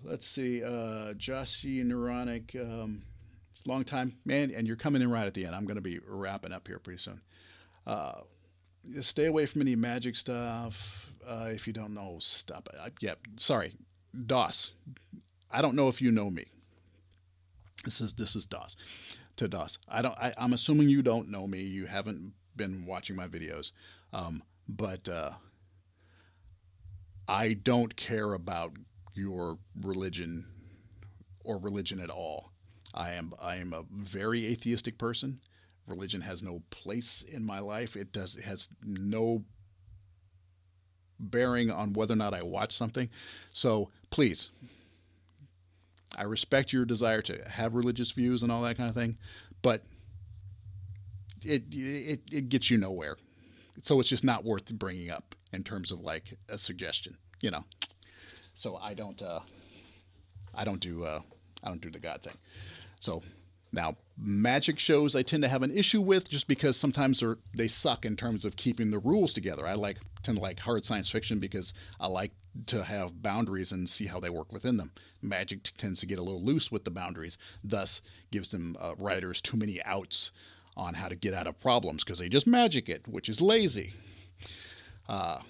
Let's see. Joshy Neuronic. Long time. Man, and you're coming in right at the end. I'm going to be wrapping up here pretty soon. Stay away from any magic stuff. If you don't know, stop it. Sorry. DOS. I don't know if you know me. This is DOS. To DOS. I'm assuming you don't know me. You haven't been watching my videos. But I don't care about your religion or religion at all. I am a very atheistic person. Religion has no place in my life. It has no bearing on whether or not I watch something. So please, I respect your desire to have religious views and all that kind of thing, but it gets you nowhere. So it's just not worth bringing up in terms of like a suggestion, So I don't do the God thing. So now magic shows I tend to have an issue with, just because sometimes they suck in terms of keeping the rules together. I tend to like hard science fiction because I like to have boundaries and see how they work within them. Magic tends to get a little loose with the boundaries, thus gives them writers too many outs on how to get out of problems because they just magic it, which is lazy. But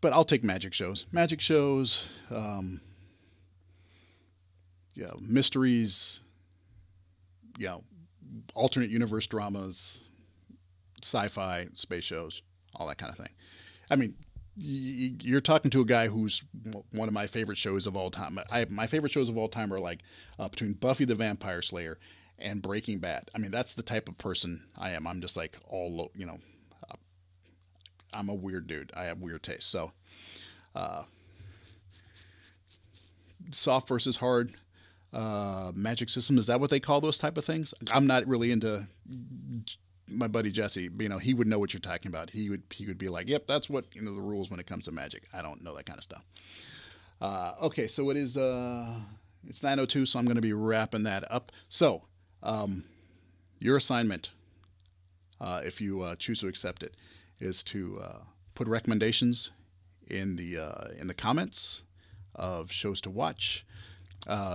I'll take magic shows. Mysteries, alternate universe dramas, sci-fi, space shows, all that kind of thing. I mean, you're talking to a guy who's one of my favorite shows of all time. My favorite shows of all time are like between Buffy the Vampire Slayer and Breaking Bad. I mean, that's the type of person I am. I'm just like I'm a weird dude. I have weird taste. So, soft versus hard. Magic system, is that what they call those type of things? I'm not really into. My buddy Jesse, he would know what you're talking about. He would be like, yep, that's what the rules when it comes to magic. I don't know that kind of stuff. Okay, so it is it's 9:02, so I'm going to be wrapping that up. So your assignment, if you choose to accept it, is to put recommendations in the comments of shows to watch.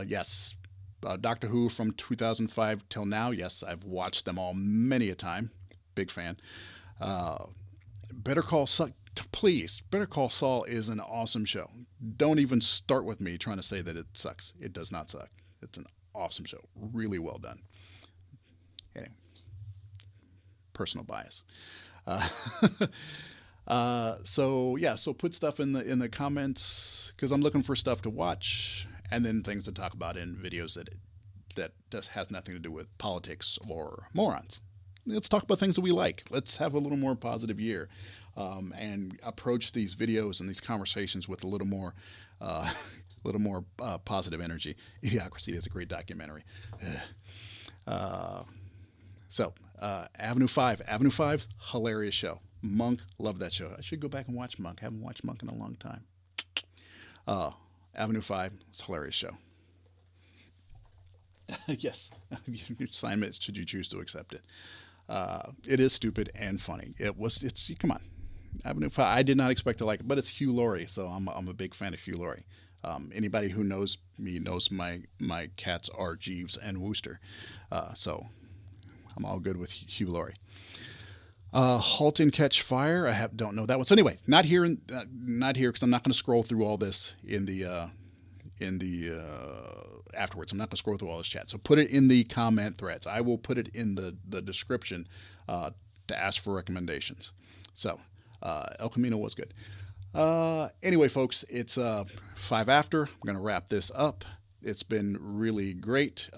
Yes, Doctor Who from 2005 till now. Yes, I've watched them all many a time. Big fan. Better Call Saul. Please, Better Call Saul is an awesome show. Don't even start with me trying to say that it sucks. It does not suck. It's an awesome show. Really well done. Anyway, personal bias. So put stuff in the comments, because I'm looking for stuff to watch, and then things to talk about in videos that just has nothing to do with politics or morons. Let's talk about things that we like. Let's have a little more positive year, and approach these videos and these conversations with a little more positive energy. Idiocracy is a great documentary. Avenue 5, hilarious show. Monk, love that show. I should go back and watch Monk. Haven't watched Monk in a long time. Avenue 5, it's a hilarious show. Yes, your assignment, should you choose to accept it. It is stupid and funny. Come on. Avenue 5, I did not expect to like it, but it's Hugh Laurie, so I'm a big fan of Hugh Laurie. Anybody who knows me knows my cats are Jeeves and Wooster. So I'm all good with Hugh Laurie. Halt and Catch Fire. Don't know that one. So anyway, not here because I'm not going to scroll through all this in the afterwards. I'm not going to scroll through all this chat. So put it in the comment threads. I will put it in the description to ask for recommendations. So El Camino was good. Anyway, folks, it's 5 after. I'm going to wrap this up. It's been really great.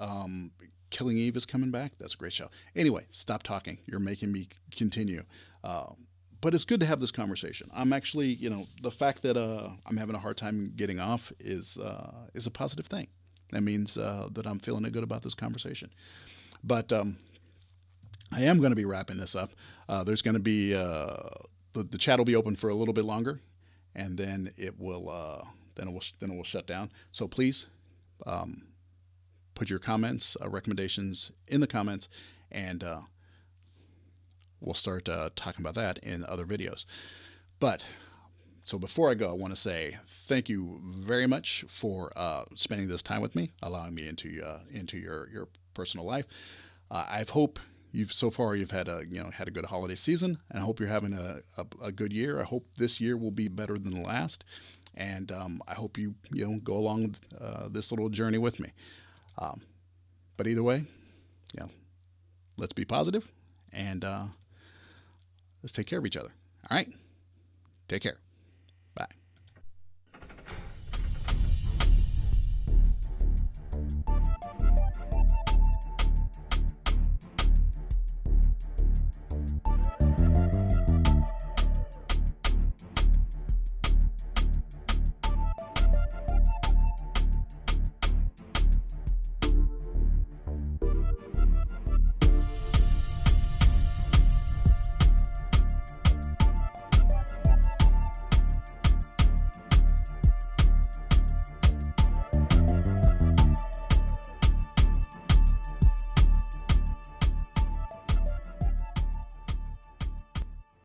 Killing Eve is coming back. That's a great show. Anyway, stop talking. You're making me continue. But it's good to have this conversation. I'm actually, the fact that I'm having a hard time getting off is a positive thing. That means that I'm feeling good about this conversation. But I am going to be wrapping this up. There's going to be the chat will be open for a little bit longer, and then it will shut down. So please. Put your comments, recommendations in the comments, and we'll start talking about that in other videos. But so before I go, I want to say thank you very much for spending this time with me, allowing me into your personal life. I hope you've had a good holiday season, and I hope you're having a good year. I hope this year will be better than the last, and I hope you go along this little journey with me. But either way, let's be positive and let's take care of each other. All right? Take care.